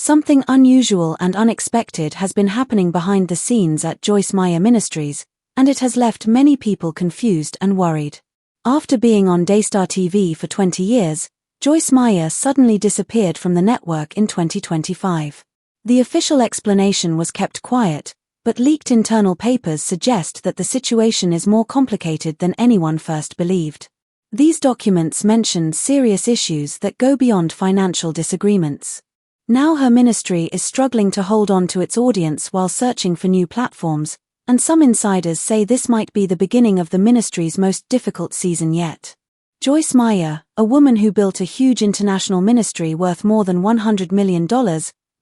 Something unusual and unexpected has been happening behind the scenes at Joyce Meyer Ministries, and it has left many people confused and worried. After being on Daystar TV for 20 years, Joyce Meyer suddenly disappeared from the network in 2025. The official explanation was kept quiet, but leaked internal papers suggest that the situation is more complicated than anyone first believed. These documents mention serious issues that go beyond financial disagreements. Now her ministry is struggling to hold on to its audience while searching for new platforms, and some insiders say this might be the beginning of the ministry's most difficult season yet. Joyce Meyer, a woman who built a huge international ministry worth more than $100 million,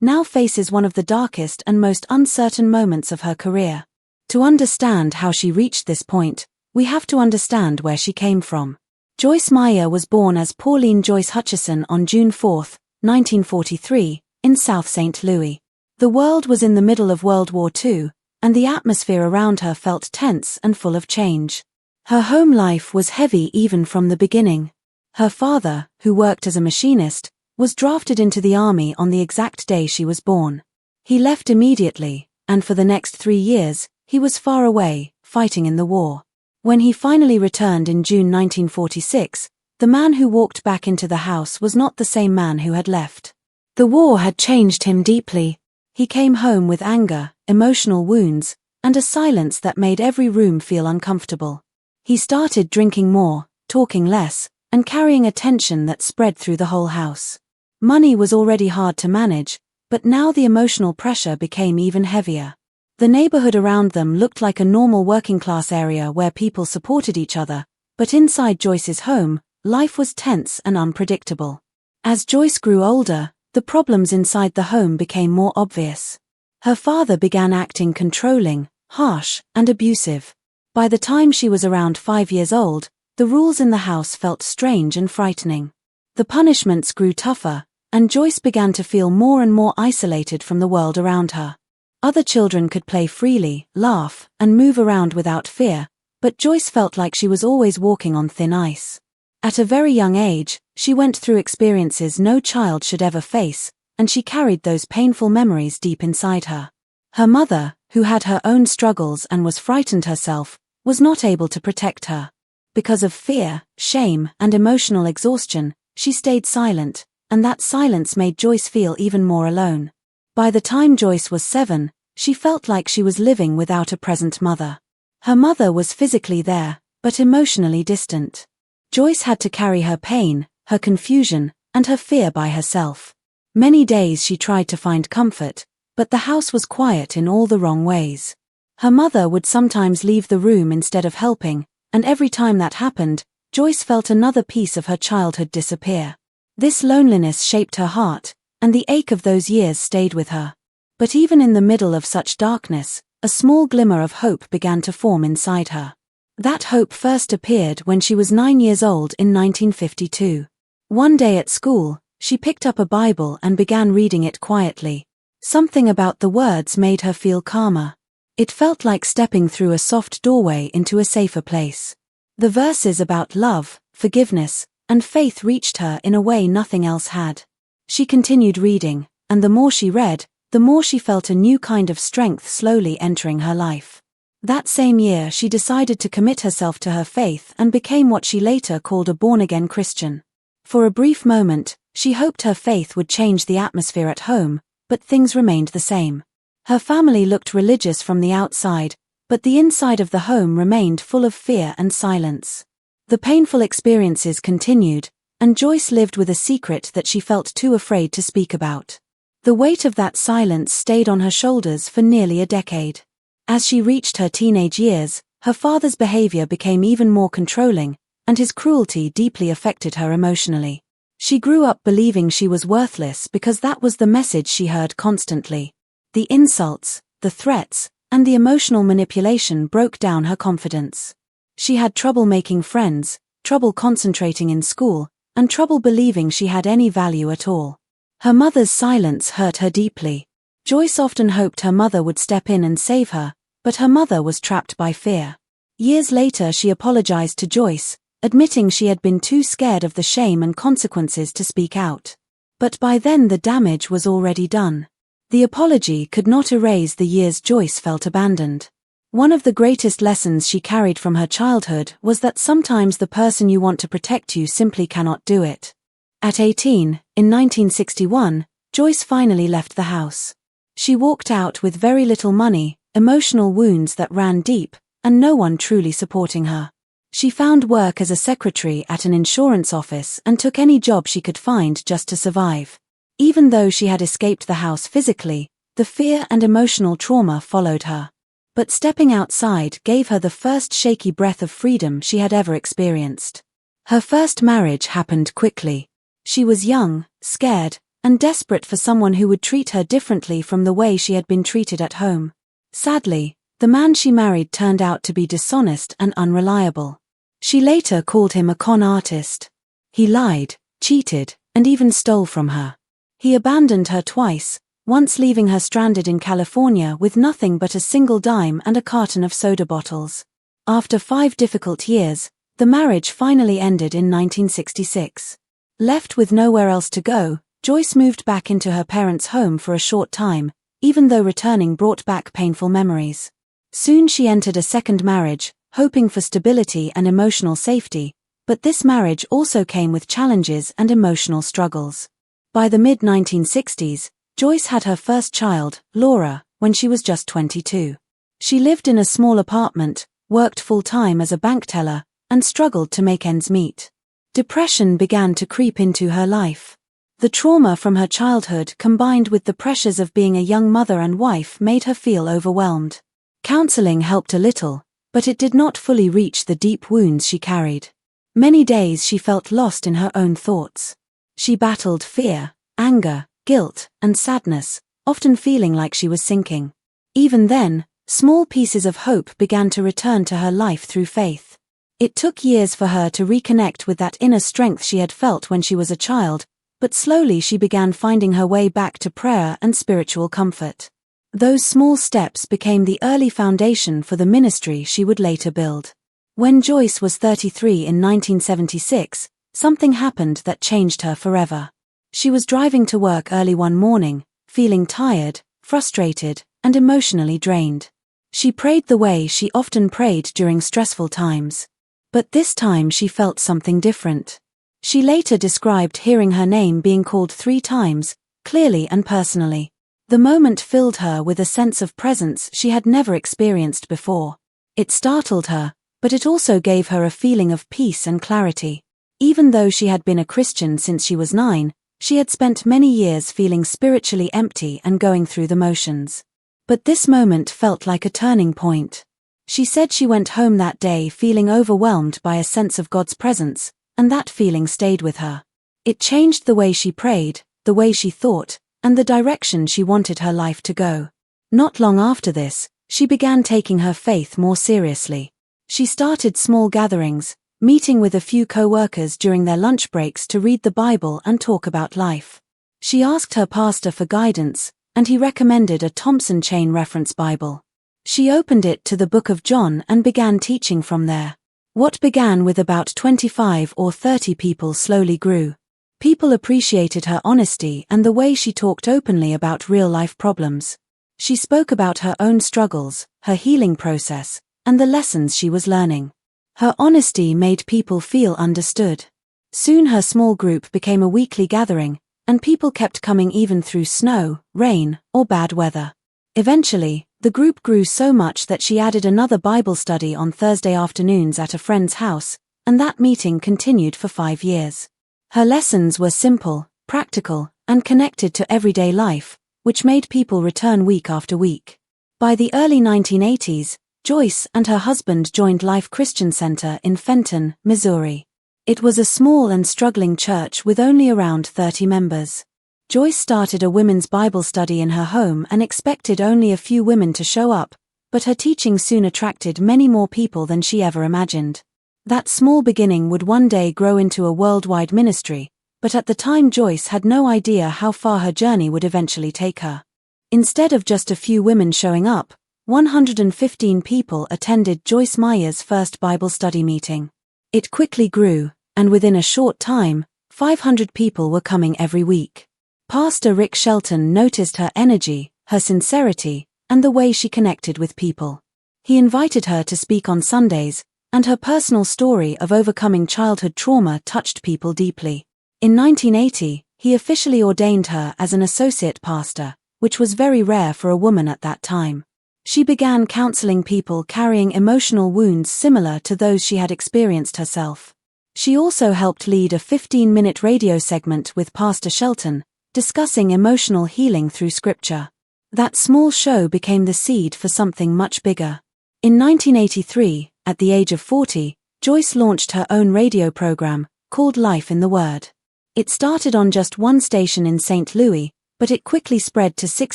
now faces one of the darkest and most uncertain moments of her career. To understand how she reached this point, we have to understand where she came from. Joyce Meyer was born as Pauline Joyce Hutchison on June 4, 1943, in South St. Louis. The world was in the middle of World War II, and the atmosphere around her felt tense and full of change. Her home life was heavy even from the beginning. Her father, who worked as a machinist, was drafted into the army on the exact day she was born. He left immediately, and for the next 3 years, he was far away, fighting in the war. When he finally returned in June 1946, the man who walked back into the house was not the same man who had left. The war had changed him deeply. He came home with anger, emotional wounds, and a silence that made every room feel uncomfortable. He started drinking more, talking less, and carrying a tension that spread through the whole house. Money was already hard to manage, but now the emotional pressure became even heavier. The neighborhood around them looked like a normal working-class area where people supported each other, but inside Joyce's home, life was tense and unpredictable. As Joyce grew older, the problems inside the home became more obvious. Her father began acting controlling, harsh, and abusive. By the time she was around 5 years old, the rules in the house felt strange and frightening. The punishments grew tougher, and Joyce began to feel more and more isolated from the world around her. Other children could play freely, laugh, and move around without fear, but Joyce felt like she was always walking on thin ice. At a very young age, she went through experiences no child should ever face, and she carried those painful memories deep inside her. Her mother, who had her own struggles and was frightened herself, was not able to protect her. Because of fear, shame, and emotional exhaustion, she stayed silent, and that silence made Joyce feel even more alone. By the time Joyce was 7, she felt like she was living without a present mother. Her mother was physically there, but emotionally distant. Joyce had to carry her pain, her confusion, and her fear by herself. Many days she tried to find comfort, but the house was quiet in all the wrong ways. Her mother would sometimes leave the room instead of helping, and every time that happened, Joyce felt another piece of her childhood disappear. This loneliness shaped her heart, and the ache of those years stayed with her. But even in the middle of such darkness, a small glimmer of hope began to form inside her. That hope first appeared when she was 9 years old in 1952. One day at school, she picked up a Bible and began reading it quietly. Something about the words made her feel calmer. It felt like stepping through a soft doorway into a safer place. The verses about love, forgiveness, and faith reached her in a way nothing else had. She continued reading, and the more she read, the more she felt a new kind of strength slowly entering her life. That same year she decided to commit herself to her faith and became what she later called a born-again Christian. For a brief moment, she hoped her faith would change the atmosphere at home, but things remained the same. Her family looked religious from the outside, but the inside of the home remained full of fear and silence. The painful experiences continued, and Joyce lived with a secret that she felt too afraid to speak about. The weight of that silence stayed on her shoulders for nearly a decade. As she reached her teenage years, her father's behavior became even more controlling, and his cruelty deeply affected her emotionally. She grew up believing she was worthless because that was the message she heard constantly. The insults, the threats, and the emotional manipulation broke down her confidence. She had trouble making friends, trouble concentrating in school, and trouble believing she had any value at all. Her mother's silence hurt her deeply. Joyce often hoped her mother would step in and save her, but her mother was trapped by fear. Years later she apologized to Joyce, admitting she had been too scared of the shame and consequences to speak out. But by then the damage was already done. The apology could not erase the years Joyce felt abandoned. One of the greatest lessons she carried from her childhood was that sometimes the person you want to protect you simply cannot do it. At 18, in 1961, Joyce finally left the house. She walked out with very little money, emotional wounds that ran deep, and no one truly supporting her. She found work as a secretary at an insurance office and took any job she could find just to survive. Even though she had escaped the house physically, the fear and emotional trauma followed her. But stepping outside gave her the first shaky breath of freedom she had ever experienced. Her first marriage happened quickly. She was young, scared, and desperate for someone who would treat her differently from the way she had been treated at home. Sadly, the man she married turned out to be dishonest and unreliable. She later called him a con artist. He lied, cheated, and even stole from her. He abandoned her twice, once leaving her stranded in California with nothing but a single dime and a carton of soda bottles. After 5 difficult years, the marriage finally ended in 1966. Left with nowhere else to go, Joyce moved back into her parents' home for a short time, even though returning brought back painful memories. Soon she entered a second marriage, hoping for stability and emotional safety, but this marriage also came with challenges and emotional struggles. By the mid-1960s, Joyce had her first child, Laura, when she was just 22. She lived in a small apartment, worked full-time as a bank teller, and struggled to make ends meet. Depression began to creep into her life. The trauma from her childhood combined with the pressures of being a young mother and wife made her feel overwhelmed. Counseling helped a little, but it did not fully reach the deep wounds she carried. Many days she felt lost in her own thoughts. She battled fear, anger, guilt, and sadness, often feeling like she was sinking. Even then, small pieces of hope began to return to her life through faith. It took years for her to reconnect with that inner strength she had felt when she was a child, but slowly she began finding her way back to prayer and spiritual comfort. Those small steps became the early foundation for the ministry she would later build. When Joyce was 33 in 1976, something happened that changed her forever. She was driving to work early one morning, feeling tired, frustrated, and emotionally drained. She prayed the way she often prayed during stressful times. But this time she felt something different. She later described hearing her name being called 3 times, clearly and personally. The moment filled her with a sense of presence she had never experienced before. It startled her, but it also gave her a feeling of peace and clarity. Even though she had been a Christian since she was 9, she had spent many years feeling spiritually empty and going through the motions. But this moment felt like a turning point. She said she went home that day feeling overwhelmed by a sense of God's presence, and that feeling stayed with her. It changed the way she prayed, the way she thought, and the direction she wanted her life to go. Not long after this, she began taking her faith more seriously. She started small gatherings, meeting with a few co-workers during their lunch breaks to read the Bible and talk about life. She asked her pastor for guidance, and he recommended a Thompson Chain Reference Bible. She opened it to the Book of John and began teaching from there. What began with about 25 or 30 people slowly grew. People appreciated her honesty and the way she talked openly about real-life problems. She spoke about her own struggles, her healing process, and the lessons she was learning. Her honesty made people feel understood. Soon her small group became a weekly gathering, and people kept coming even through snow, rain, or bad weather. Eventually, the group grew so much that she added another Bible study on Thursday afternoons at a friend's house, and that meeting continued for 5 years. Her lessons were simple, practical, and connected to everyday life, which made people return week after week. By the early 1980s, Joyce and her husband joined Life Christian Center in Fenton, Missouri. It was a small and struggling church with only around 30 members. Joyce started a women's Bible study in her home and expected only a few women to show up, but her teaching soon attracted many more people than she ever imagined. That small beginning would one day grow into a worldwide ministry, but at the time Joyce had no idea how far her journey would eventually take her. Instead of just a few women showing up, 115 people attended Joyce Meyer's first Bible study meeting. It quickly grew, and within a short time, 500 people were coming every week. Pastor Rick Shelton noticed her energy, her sincerity, and the way she connected with people. He invited her to speak on Sundays, and her personal story of overcoming childhood trauma touched people deeply. In 1980, he officially ordained her as an associate pastor, which was very rare for a woman at that time. She began counseling people carrying emotional wounds similar to those she had experienced herself. She also helped lead a 15-minute radio segment with Pastor Shelton, discussing emotional healing through scripture. That small show became the seed for something much bigger. In 1983, at the age of 40, Joyce launched her own radio program, called Life in the Word. It started on just one station in St. Louis, but it quickly spread to 6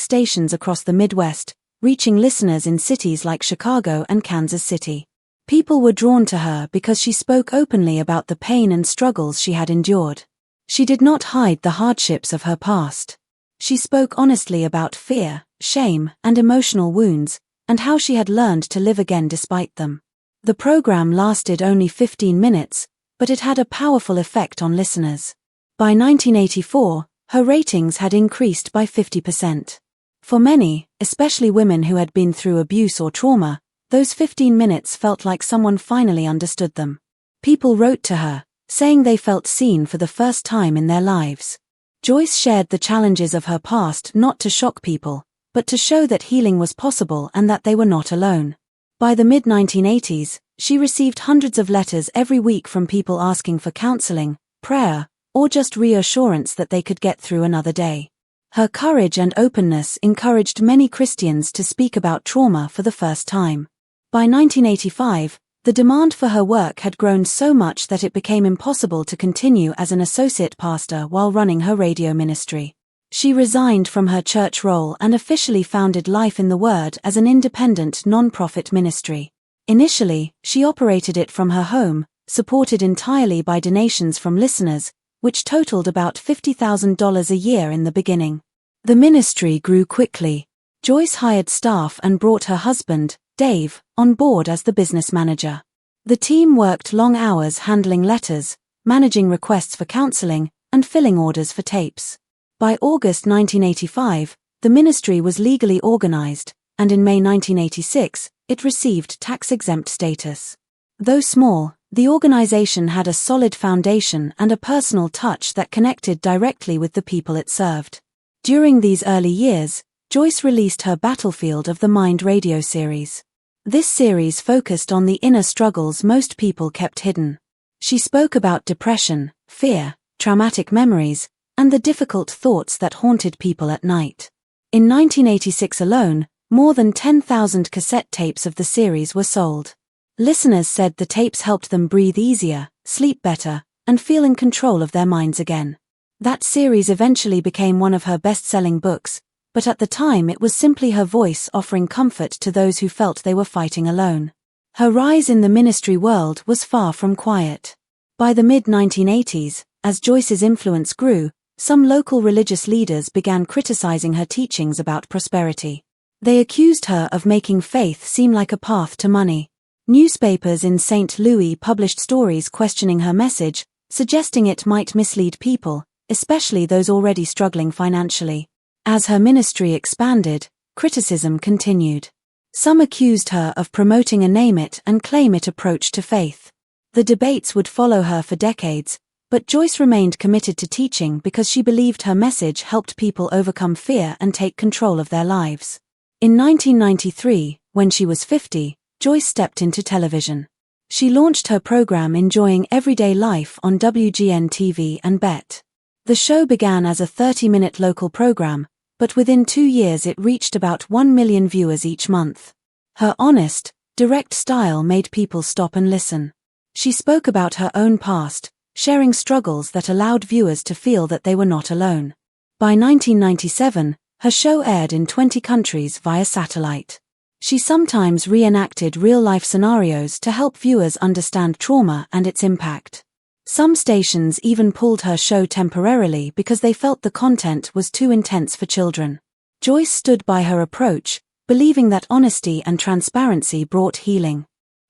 stations across the Midwest, reaching listeners in cities like Chicago and Kansas City. People were drawn to her because she spoke openly about the pain and struggles she had endured. She did not hide the hardships of her past. She spoke honestly about fear, shame, and emotional wounds, and how she had learned to live again despite them. The program lasted only 15 minutes, but it had a powerful effect on listeners. By 1984, her ratings had increased by 50%. For many, especially women who had been through abuse or trauma, those 15 minutes felt like someone finally understood them. People wrote to her, saying they felt seen for the first time in their lives. Joyce shared the challenges of her past not to shock people, but to show that healing was possible and that they were not alone. By the mid-1980s, she received hundreds of letters every week from people asking for counseling, prayer, or just reassurance that they could get through another day. Her courage and openness encouraged many Christians to speak about trauma for the first time. By 1985, the demand for her work had grown so much that it became impossible to continue as an associate pastor while running her radio ministry. She resigned from her church role and officially founded Life in the Word as an independent non-profit ministry. Initially, she operated it from her home, supported entirely by donations from listeners, which totaled about $50,000 a year in the beginning. The ministry grew quickly. Joyce hired staff and brought her husband, Dave, on board as the business manager. The team worked long hours handling letters, managing requests for counseling, and filling orders for tapes. By August 1985, the ministry was legally organized, and in May 1986, it received tax-exempt status. Though small, the organization had a solid foundation and a personal touch that connected directly with the people it served. During these early years, Joyce released her Battlefield of the Mind radio series. This series focused on the inner struggles most people kept hidden. She spoke about depression, fear, traumatic memories, and the difficult thoughts that haunted people at night. In 1986 alone, more than 10,000 cassette tapes of the series were sold. Listeners said the tapes helped them breathe easier, sleep better, and feel in control of their minds again. That series eventually became one of her best-selling books, but at the time it was simply her voice offering comfort to those who felt they were fighting alone. Her rise in the ministry world was far from quiet. By the mid-1980s, as Joyce's influence grew, some local religious leaders began criticizing her teachings about prosperity. They accused her of making faith seem like a path to money. Newspapers in St. Louis published stories questioning her message, suggesting it might mislead people, especially those already struggling financially. As her ministry expanded, criticism continued. Some accused her of promoting a name-it-and-claim-it approach to faith. The debates would follow her for decades, but Joyce remained committed to teaching because she believed her message helped people overcome fear and take control of their lives. In 1993, when she was 50, Joyce stepped into television. She launched her program Enjoying Everyday Life on WGN-TV and BET. The show began as a 30-minute local program, but within 2 years it reached about 1 million viewers each month. Her honest, direct style made people stop and listen. She spoke about her own past, sharing struggles that allowed viewers to feel that they were not alone. By 1997, her show aired in 20 countries via satellite. She sometimes reenacted real-life scenarios to help viewers understand trauma and its impact. Some stations even pulled her show temporarily because they felt the content was too intense for children. Joyce stood by her approach, believing that honesty and transparency brought healing.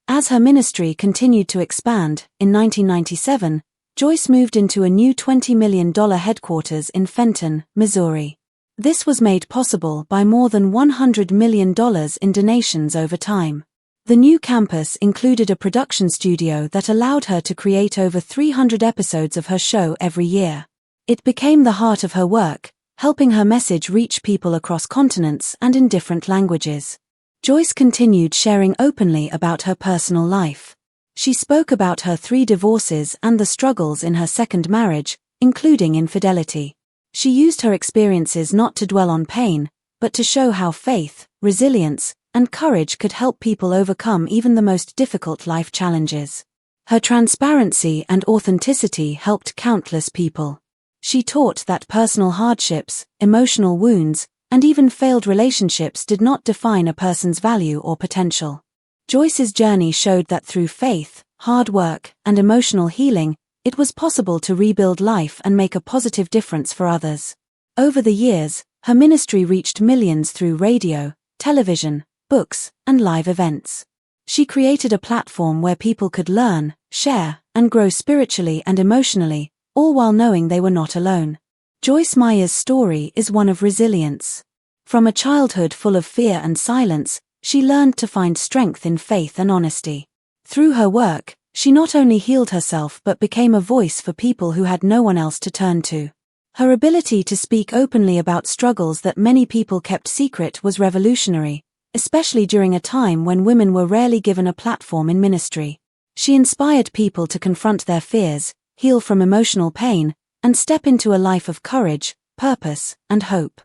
As her ministry continued to expand, in 1997, Joyce moved into a new $20 million headquarters in Fenton, Missouri. This was made possible by more than $100 million in donations over time. The new campus included a production studio that allowed her to create over 300 episodes of her show every year. It became the heart of her work, helping her message reach people across continents and in different languages. Joyce continued sharing openly about her personal life. She spoke about her 3 divorces and the struggles in her second marriage, including infidelity. She used her experiences not to dwell on pain, but to show how faith, resilience, and courage could help people overcome even the most difficult life challenges. Her transparency and authenticity helped countless people. She taught that personal hardships, emotional wounds, and even failed relationships did not define a person's value or potential. Joyce's journey showed that through faith, hard work, and emotional healing, it was possible to rebuild life and make a positive difference for others. Over the years, her ministry reached millions through radio, television, books, and live events. She created a platform where people could learn, share, and grow spiritually and emotionally, all while knowing they were not alone. Joyce Meyer's story is one of resilience. From a childhood full of fear and silence, she learned to find strength in faith and honesty. Through her work, she not only healed herself but became a voice for people who had no one else to turn to. Her ability to speak openly about struggles that many people kept secret was revolutionary, especially during a time when women were rarely given a platform in ministry. She inspired people to confront their fears, heal from emotional pain, and step into a life of courage, purpose, and hope.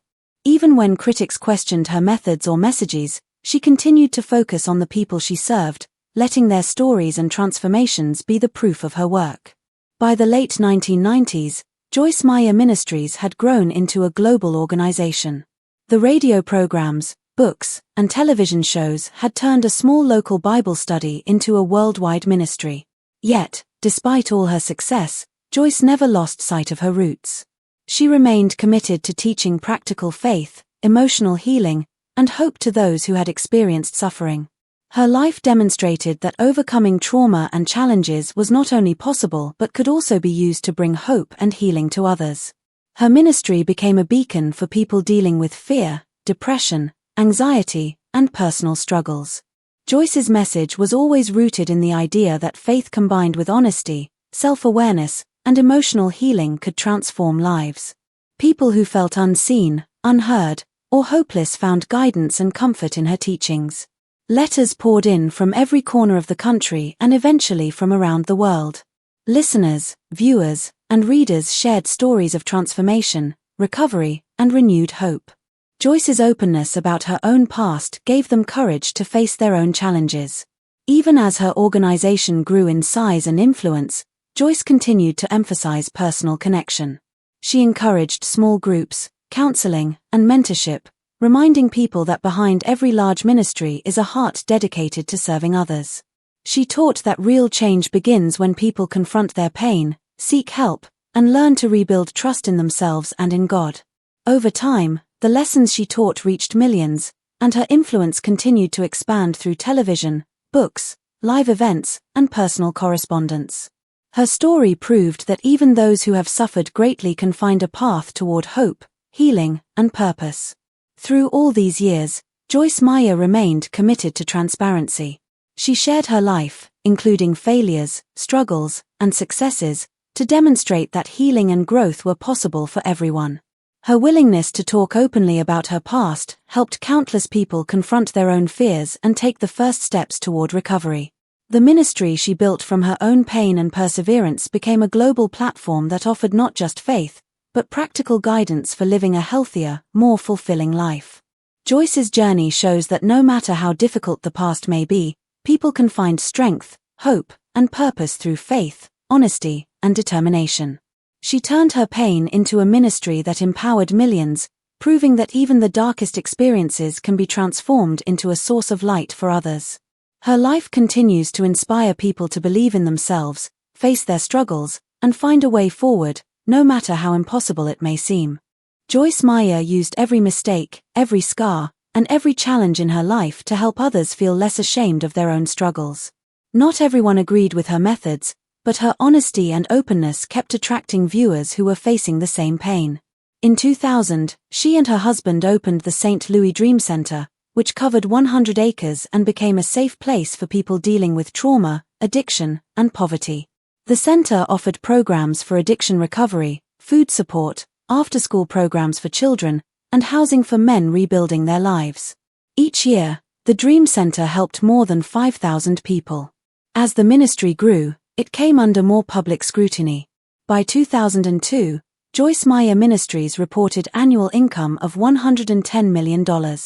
Even when critics questioned her methods or messages, she continued to focus on the people she served, letting their stories and transformations be the proof of her work. By the late 1990s, Joyce Meyer Ministries had grown into a global organization. The radio programs, books, and television shows had turned a small local Bible study into a worldwide ministry. Yet, despite all her success, Joyce never lost sight of her roots. She remained committed to teaching practical faith, emotional healing, and hope to those who had experienced suffering. Her life demonstrated that overcoming trauma and challenges was not only possible but could also be used to bring hope and healing to others. Her ministry became a beacon for people dealing with fear, depression, anxiety, and personal struggles. Joyce's message was always rooted in the idea that faith combined with honesty, self-awareness, and emotional healing could transform lives. People who felt unseen, unheard, or hopeless found guidance and comfort in her teachings. Letters poured in from every corner of the country and eventually from around the world. Listeners, viewers, and readers shared stories of transformation, recovery, and renewed hope. Joyce's openness about her own past gave them courage to face their own challenges. Even as her organization grew in size and influence, Joyce continued to emphasize personal connection. She encouraged small groups, counseling, and mentorship, reminding people that behind every large ministry is a heart dedicated to serving others. She taught that real change begins when people confront their pain, seek help, and learn to rebuild trust in themselves and in God. Over time, the lessons she taught reached millions, and her influence continued to expand through television, books, live events, and personal correspondence. Her story proved that even those who have suffered greatly can find a path toward hope, healing, and purpose. Through all these years, Joyce Meyer remained committed to transparency. She shared her life, including failures, struggles, and successes, to demonstrate that healing and growth were possible for everyone. Her willingness to talk openly about her past helped countless people confront their own fears and take the first steps toward recovery. The ministry she built from her own pain and perseverance became a global platform that offered not just faith, but practical guidance for living a healthier, more fulfilling life. Joyce's journey shows that no matter how difficult the past may be, people can find strength, hope, and purpose through faith, honesty, and determination. She turned her pain into a ministry that empowered millions, proving that even the darkest experiences can be transformed into a source of light for others. Her life continues to inspire people to believe in themselves, face their struggles, and find a way forward, no matter how impossible it may seem. Joyce Meyer used every mistake, every scar, and every challenge in her life to help others feel less ashamed of their own struggles. Not everyone agreed with her methods, But her honesty and openness kept attracting viewers who were facing the same pain. In 2000, she and her husband opened the St. Louis Dream Center, which covered 100 acres and became a safe place for people dealing with trauma, addiction, and poverty. The center offered programs for addiction recovery, food support, after-school programs for children, and housing for men rebuilding their lives. Each year, the Dream Center helped more than 5,000 people. As the ministry grew, it came under more public scrutiny. By 2002, Joyce Meyer Ministries reported annual income of $110 million.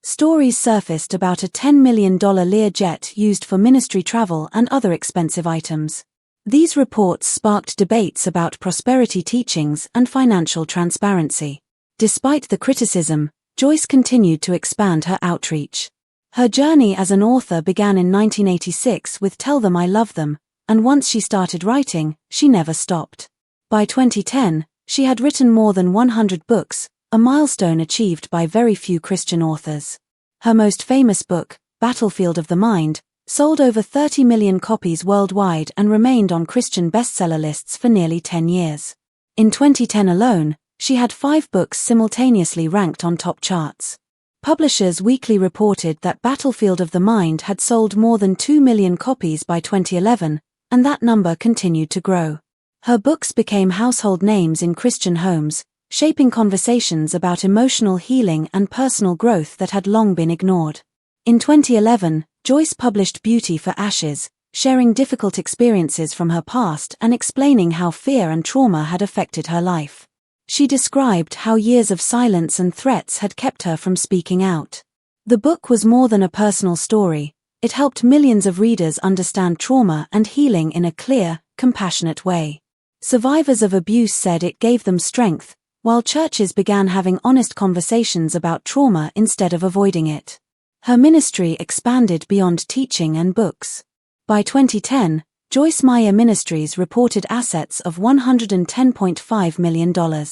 Stories surfaced about a $10 million Learjet used for ministry travel and other expensive items. These reports sparked debates about prosperity teachings and financial transparency. Despite the criticism, Joyce continued to expand her outreach. Her journey as an author began in 1986 with Tell Them I Love Them, and once she started writing, she never stopped. By 2010, she had written more than 100 books, a milestone achieved by very few Christian authors. Her most famous book, Battlefield of the Mind, sold over 30 million copies worldwide and remained on Christian bestseller lists for nearly 10 years. In 2010 alone, she had 5 books simultaneously ranked on top charts. Publishers Weekly reported that Battlefield of the Mind had sold more than 2 million copies by 2011, and that number continued to grow. Her books became household names in Christian homes, shaping conversations about emotional healing and personal growth that had long been ignored. In 2011, Joyce published Beauty for Ashes, sharing difficult experiences from her past and explaining how fear and trauma had affected her life. She described how years of silence and threats had kept her from speaking out. The book was more than a personal story. It helped millions of readers understand trauma and healing in a clear, compassionate way. Survivors of abuse said it gave them strength, while churches began having honest conversations about trauma instead of avoiding it. Her ministry expanded beyond teaching and books. By 2010, Joyce Meyer Ministries reported assets of $110.5 million.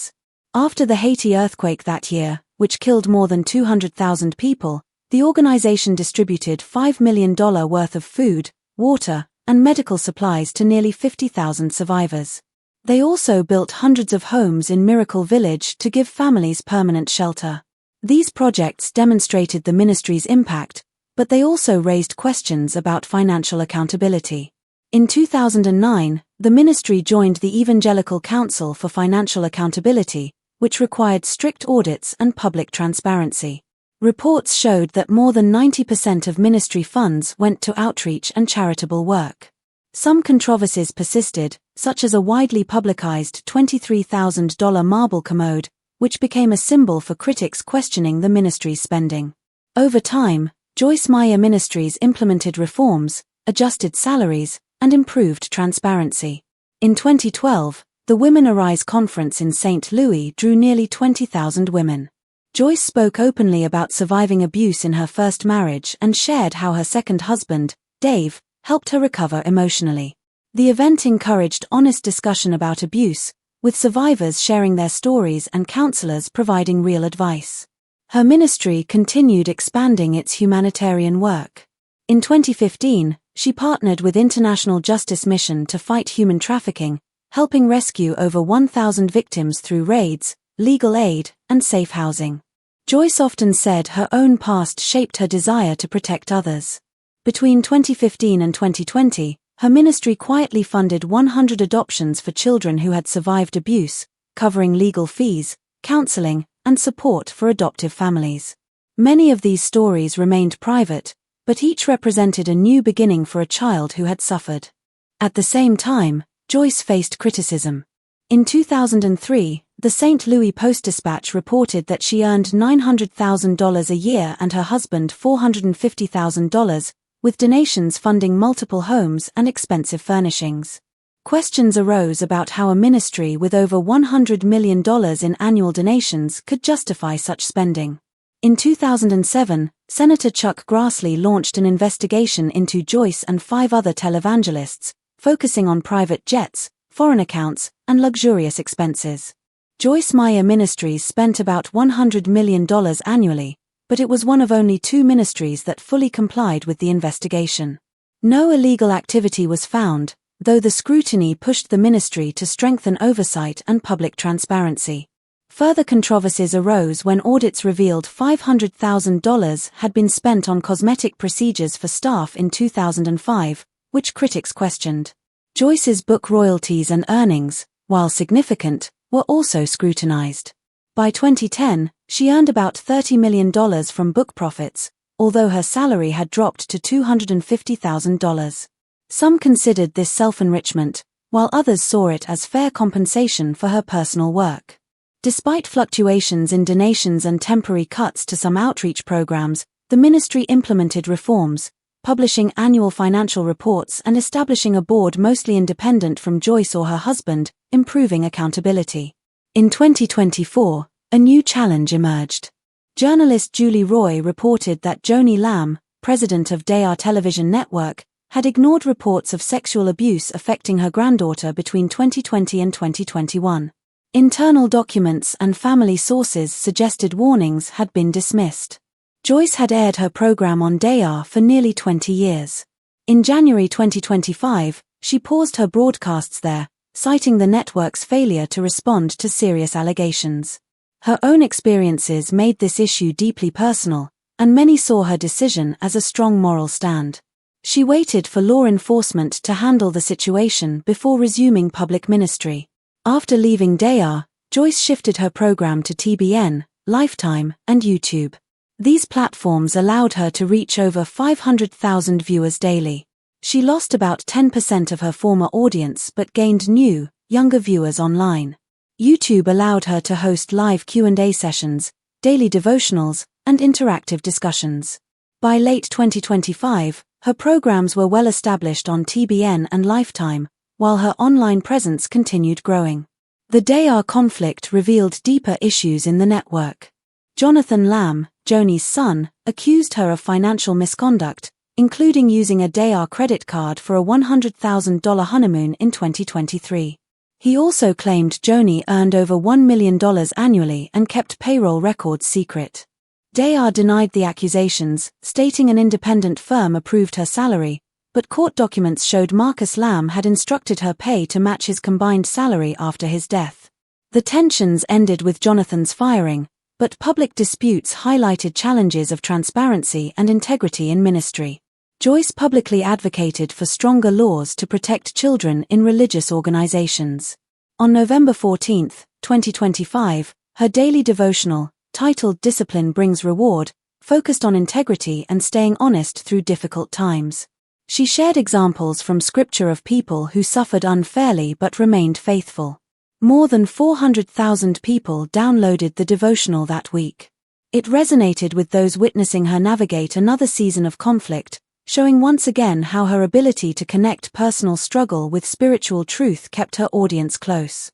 After the Haiti earthquake that year, which killed more than 200,000 people, the organization distributed $5 million worth of food, water, and medical supplies to nearly 50,000 survivors. They also built hundreds of homes in Miracle Village to give families permanent shelter. These projects demonstrated the ministry's impact, but they also raised questions about financial accountability. In 2009, the ministry joined the Evangelical Council for Financial Accountability, which required strict audits and public transparency. Reports showed that more than 90% of ministry funds went to outreach and charitable work. Some controversies persisted, such as a widely publicized $23,000 marble commode, which became a symbol for critics questioning the ministry's spending. Over time, Joyce Meyer Ministries implemented reforms, adjusted salaries, and improved transparency. In 2012, the Women Arise conference in St. Louis drew nearly 20,000 women. Joyce spoke openly about surviving abuse in her first marriage and shared how her second husband, Dave, helped her recover emotionally. The event encouraged honest discussion about abuse, with survivors sharing their stories and counselors providing real advice. Her ministry continued expanding its humanitarian work. In 2015, she partnered with International Justice Mission to fight human trafficking, helping rescue over 1,000 victims through raids, legal aid, and safe housing. Joyce often said her own past shaped her desire to protect others. Between 2015 and 2020, her ministry quietly funded 100 adoptions for children who had survived abuse, covering legal fees, counseling, and support for adoptive families. Many of these stories remained private, but each represented a new beginning for a child who had suffered. At the same time, Joyce faced criticism. In 2003, the St. Louis Post-Dispatch reported that she earned $900,000 a year and her husband $450,000, with donations funding multiple homes and expensive furnishings. Questions arose about how a ministry with over $100 million in annual donations could justify such spending. In 2007, Senator Chuck Grassley launched an investigation into Joyce and 5 other televangelists, focusing on private jets, foreign accounts, and luxurious expenses. Joyce Meyer Ministries spent about $100 million annually, but it was one of only 2 ministries that fully complied with the investigation. No illegal activity was found, though the scrutiny pushed the ministry to strengthen oversight and public transparency. Further controversies arose when audits revealed $500,000 had been spent on cosmetic procedures for staff in 2005, which critics questioned. Joyce's book royalties and earnings, while significant, were also scrutinized. By 2010, she earned about $30 million from book profits, although her salary had dropped to $250,000. Some considered this self-enrichment, while others saw it as fair compensation for her personal work. Despite fluctuations in donations and temporary cuts to some outreach programs, the ministry implemented reforms, publishing annual financial reports and establishing a board mostly independent from Joyce or her husband, improving accountability. In 2024, a new challenge emerged. Journalist Julie Roy reported that Joni Lamb, president of Dayar Television Network, had ignored reports of sexual abuse affecting her granddaughter between 2020 and 2021. Internal documents and family sources suggested warnings had been dismissed. Joyce had aired her program on Dayar for nearly 20 years. In January 2025, she paused her broadcasts there, citing the network's failure to respond to serious allegations. Her own experiences made this issue deeply personal, and many saw her decision as a strong moral stand. She waited for law enforcement to handle the situation before resuming public ministry. After leaving Dayar, Joyce shifted her program to TBN, Lifetime, and YouTube. These platforms allowed her to reach over 500,000 viewers daily. She lost about 10% of her former audience but gained new, younger viewers online. YouTube allowed her to host live Q&A sessions, daily devotionals, and interactive discussions. By late 2025, her programs were well established on TBN and Lifetime, while her online presence continued growing. The Dayar conflict revealed deeper issues in the network. Jonathan Lamb, Joni's son, accused her of financial misconduct, including using a Dayar credit card for a $100,000 honeymoon in 2023. He also claimed Joni earned over $1 million annually and kept payroll records secret. Dayar denied the accusations, stating an independent firm approved her salary, but court documents showed Marcus Lamb had instructed her pay to match his combined salary after his death. The tensions ended with Jonathan's firing, but public disputes highlighted challenges of transparency and integrity in ministry. Joyce publicly advocated for stronger laws to protect children in religious organizations. On November 14, 2025, her daily devotional, titled Discipline Brings Reward, focused on integrity and staying honest through difficult times. She shared examples from Scripture of people who suffered unfairly but remained faithful. More than 400,000 people downloaded the devotional that week. It resonated with those witnessing her navigate another season of conflict, showing once again how her ability to connect personal struggle with spiritual truth kept her audience close.